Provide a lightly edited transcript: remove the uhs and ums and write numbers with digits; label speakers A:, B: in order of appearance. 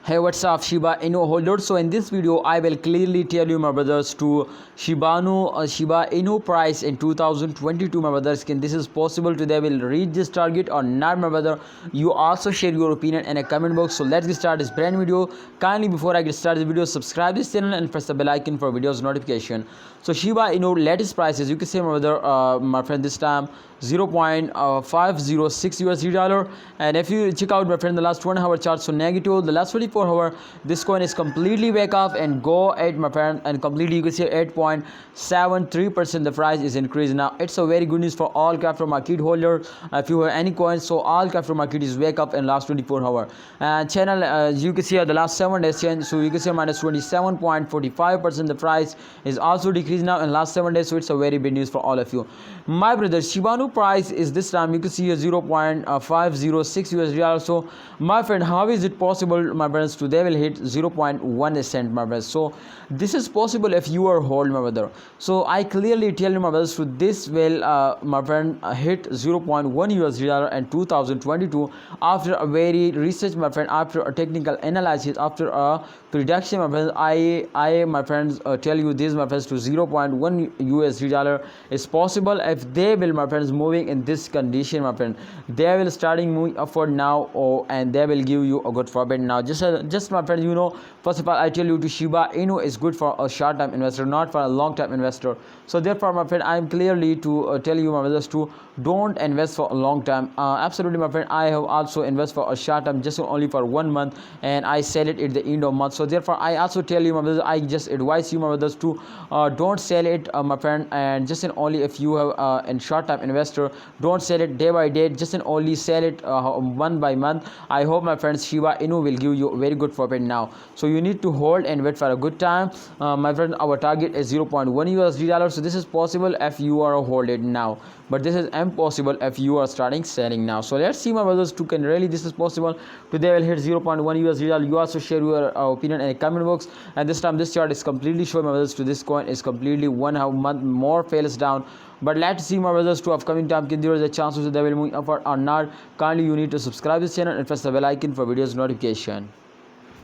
A: Hey, what's up, Shiba Inu holders? So in this video I will clearly tell you, my brothers, to Shiba Inu price in 2022, my brothers. Can this is possible to they will reach this target or not, my brother? You also share your opinion in a comment box. So let's get started this brand video. Kindly, before I get started the video, subscribe this channel and press the bell icon for videos notification. So Shiba Inu latest prices, you can say, my brother, my friend, this time 0.506 USD dollar. And if you check out, my friend, the last 1 hour chart, so negative. The last 24 hour, this coin is completely back off and go at, my friend, and completely you can see 8.73% the price is increased. Now it's a very good news for all capital market holders. If you have any coins, so all capital market is wake up in last 24 hour. And channel, you can see the last 7 days change, so you can see minus 27.45% the price is also decreased now in last 7 days. So it's a very big news for all of you, my brother. Shiba Inu price is this time you can see a 0.506 USD also, my friend. How is it possible, my friends, to they will hit 0.1 cent, my brothers? So this is possible if you are hold, my brother. So I clearly tell you, my brothers, so this will my friend hit 0.1 USD dollar in 2022 after a very research, my friend, after a technical analysis, after a prediction, my friends. I my friends, tell you this, my friends, to 0.1 USD dollar is possible if they will, my friends, moving in this condition, my friend. They will starting moving upward now, and they will give you a good profit now. Just my friend, you know, first of all I tell you to Shiba Inu is good for a short term investor, not for a long term investor. So therefore, my friend, I am clearly to tell you, my brothers, to don't invest for a long time. Absolutely, my friend, I have also invest for a short term, just only for 1 month, and I sell it at the end of month. So therefore I also tell you, my brothers, I just advise you, my brothers, to don't sell it, my friend, and just in only if you have in short term investor, don't sell it day by day, just in only sell it month by month. I hope, my friends, Shiba Inu will give you a very good profit now. So you need to hold and wait for a good time, my friend. Our target is 0.1 USD dollar. So this is possible if you are hold it now, but this is impossible if you are starting selling now. So let's see, my brothers, to can really this is possible today will hit 0.1 USD dollar. You also share your opinion in a comment box. And this time this chart is completely showing, my brothers, to this coin is completely 1 month more fails down. But let's see, my brothers, to upcoming time, can there is a chance that they will move upward or not. Kindly you need to subscribe this channel and press the bell icon for videos notification.